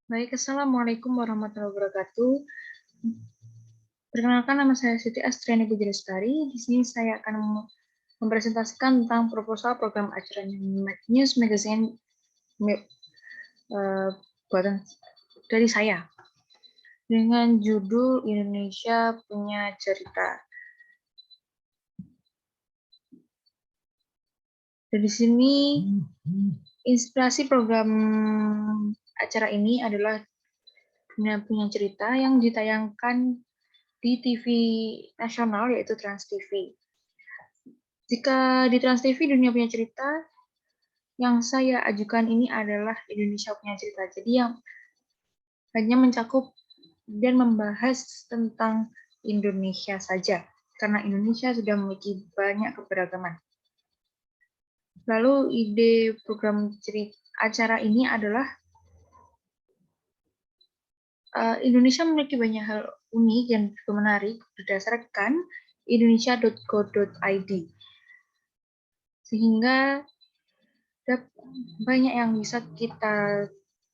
Baik, Assalamualaikum warahmatullahi wabarakatuh. Perkenalkan, nama saya Siti Astriani Pujalestari. Di sini saya akan mempresentasikan tentang proposal program acara News Magazine buatan dari saya dengan judul Indonesia Punya Cerita. Dari sini inspirasi program acara ini adalah Dunia Punya Cerita yang ditayangkan di TV nasional yaitu Trans TV. Jika di Trans TV Dunia Punya Cerita, yang saya ajukan ini adalah Indonesia Punya Cerita. Jadi yang hanya mencakup dan membahas tentang Indonesia saja, karena Indonesia sudah memiliki banyak keberagaman. Lalu ide program acara ini adalah Indonesia memiliki banyak hal unik dan juga menarik berdasarkan indonesia.go.id, sehingga banyak yang bisa kita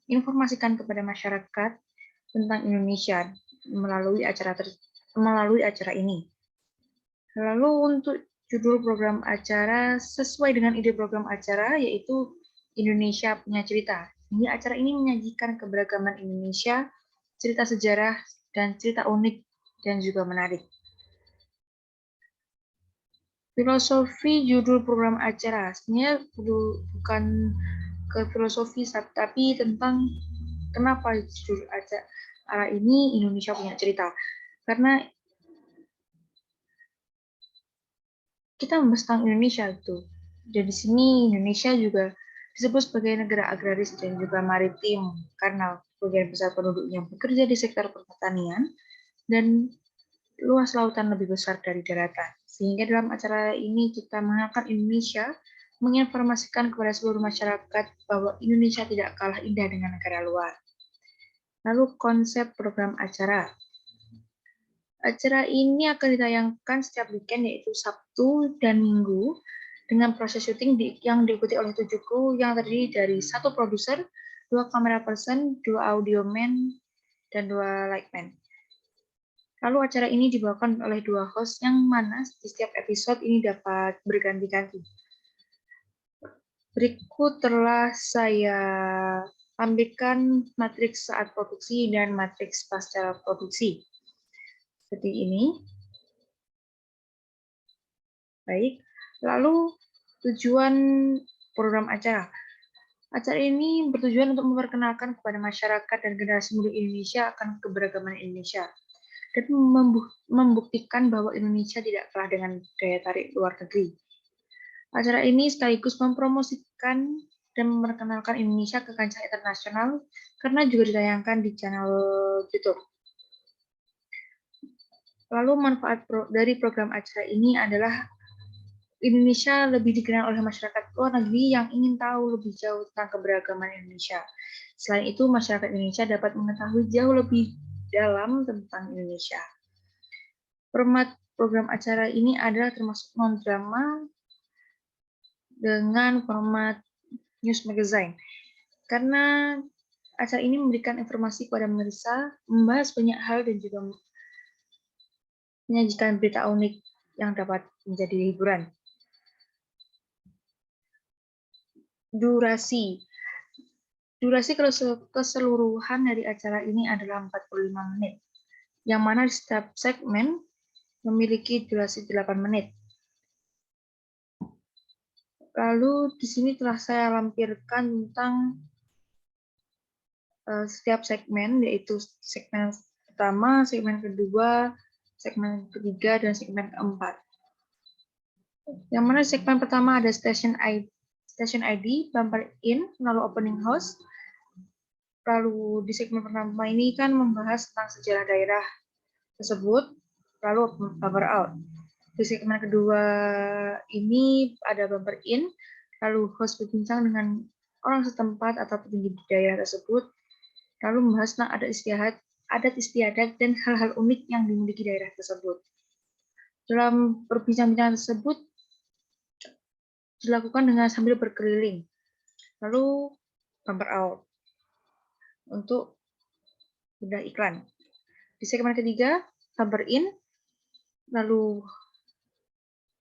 informasikan kepada masyarakat tentang Indonesia melalui acara ini. Lalu untuk judul program acara sesuai dengan ide program acara yaitu Indonesia Punya Cerita. Ini acara ini menyajikan keberagaman Indonesia, cerita sejarah dan cerita unik dan juga menarik. Filosofi judul program acara sebenarnya bukan ke filosofi tapi tentang kenapa judul acara ini Indonesia Punya Cerita. Karena kita membahas tentang Indonesia itu. Dan di sini Indonesia juga disebut sebagai negara agraris dan juga maritim karena sebagian besar penduduknya bekerja di sektor pertanian dan luas lautan lebih besar dari daratan. Sehingga dalam acara ini kita mengangkat Indonesia, menginformasikan kepada seluruh masyarakat bahwa Indonesia tidak kalah indah dengan negara luar. Lalu konsep program acara. Acara ini akan ditayangkan setiap weekend yaitu Sabtu dan Minggu dengan proses syuting yang diikuti oleh 7 kru yang terdiri dari 1 produser, 2 kamera person, 2 audio man, dan 2 lightman. Lalu acara ini dibawakan oleh 2 host yang mana di setiap episode ini dapat berganti-ganti. Berikut telah saya tampilkan matriks saat produksi dan matriks pasca produksi. Seperti ini. Baik, lalu tujuan program acara. Acara ini bertujuan untuk memperkenalkan kepada masyarakat dan generasi muda Indonesia akan keberagaman Indonesia dan membuktikan bahwa Indonesia tidak kalah dengan daya tarik luar negeri. Acara ini sekaligus mempromosikan dan memperkenalkan Indonesia ke kancah internasional karena juga ditayangkan di channel YouTube. Lalu manfaat dari program acara ini adalah Indonesia lebih dikenal oleh masyarakat luar negeri yang ingin tahu lebih jauh tentang keberagaman Indonesia. Selain itu, masyarakat Indonesia dapat mengetahui jauh lebih dalam tentang Indonesia. Format program acara ini adalah termasuk non-drama dengan format news magazine. Karena acara ini memberikan informasi kepada pemirsa, membahas banyak hal dan juga menyajikan berita unik yang dapat menjadi hiburan. Durasi keseluruhan dari acara ini adalah 45 menit, yang mana setiap segmen memiliki durasi 8 menit. Lalu di sini telah saya lampirkan tentang setiap segmen, yaitu segmen pertama, segmen kedua, segmen ketiga, dan segmen keempat. Yang mana segmen pertama ada Station ID, Bumper In, lalu Opening House. Lalu di segmen pertama ini kan membahas tentang sejarah daerah tersebut, lalu Bumper Out. Di segmen kedua ini ada Bumper In, lalu host berbincang dengan orang setempat atau petinggi di daerah tersebut, lalu membahas tentang adat istiadat dan hal-hal unik yang dimiliki daerah tersebut. Dalam perbincangan tersebut dilakukan dengan sambil berkeliling. Lalu Bumper Out. Untuk udah iklan. Di segmen ketiga, bumper in, lalu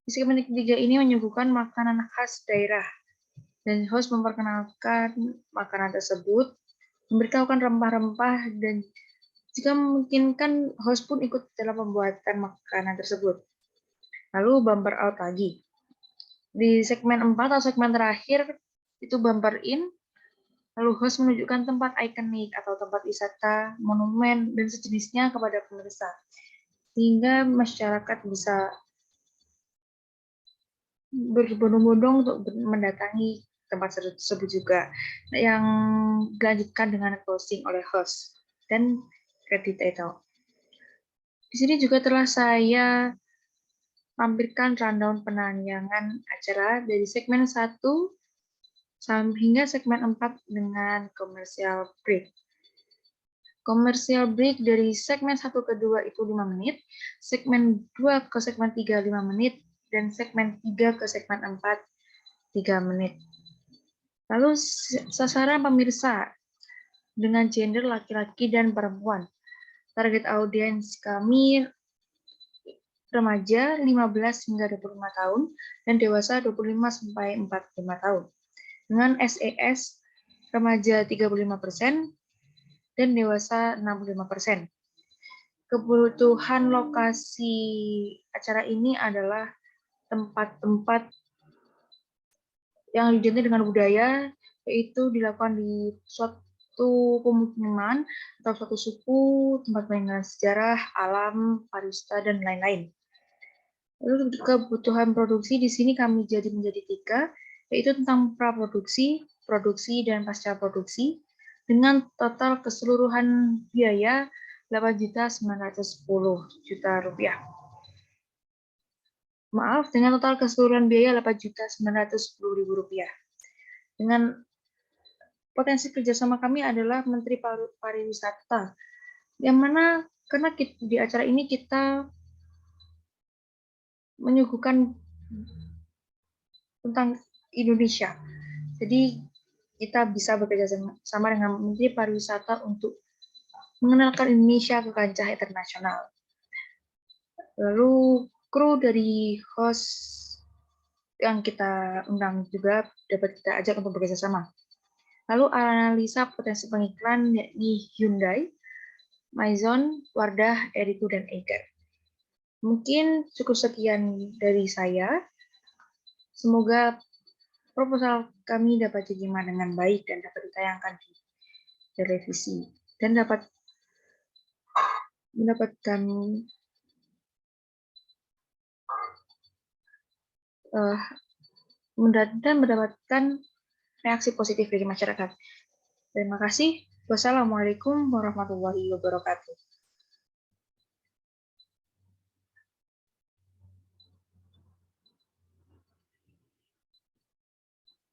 di segmen ketiga ini menyuguhkan makanan khas daerah, dan host memperkenalkan makanan tersebut, memberitahukan rempah-rempah, dan jika memungkinkan host pun ikut dalam pembuatan makanan tersebut. Lalu bumper out lagi. Di segmen 4 atau segmen terakhir, itu bumper in, lalu host menunjukkan tempat ikonik atau tempat wisata, monumen, dan sejenisnya kepada pemirsa, sehingga masyarakat bisa berbondong-bondong untuk mendatangi tempat tersebut juga, yang dilanjutkan dengan closing oleh host dan kredit itu. Di sini juga telah saya tampilkan rundown penayangan acara dari segmen 1 hingga segmen 4 dengan commercial break. Commercial break dari segmen 1 ke 2 itu 5 menit, segmen 2 ke segmen 3 5 menit, dan segmen 3 ke segmen 4 3 menit. Lalu sasaran pemirsa dengan gender laki-laki dan perempuan. Target audiens kami remaja 15 hingga 25 tahun dan dewasa 25 sampai 45 tahun. Dengan SES remaja 35% dan dewasa 65%. Kebutuhan lokasi acara ini adalah tempat-tempat yang identik dengan budaya, yaitu dilakukan di suatu pemukiman atau suatu suku, tempat peninggalan sejarah, alam, pariwisata, dan lain-lain. Lalu kebutuhan produksi di sini kami menjadi 3, yaitu tentang praproduksi, produksi, dan pasca produksi, dengan total keseluruhan biaya Rp8.910.000.000. Maaf, dengan total keseluruhan biaya Rp8.910.000. Dengan potensi kerjasama kami adalah Menteri Pariwisata, yang mana karena di acara ini kita menyuguhkan tentang Indonesia. Jadi kita bisa bekerja sama dengan Menteri Pariwisata untuk mengenalkan Indonesia ke kancah internasional. Lalu kru dari host yang kita undang juga dapat kita ajak untuk bekerja sama. Lalu analisa potensi pengiklan yakni Hyundai, Maison, Wardah, Eritu, dan Eiger. Mungkin cukup sekian dari saya. Semoga proposal kami dapat diterima dengan baik dan dapat ditayangkan di televisi dan dapat mendapatkan mendapatkan reaksi positif dari masyarakat. Terima kasih. Wassalamualaikum warahmatullahi wabarakatuh.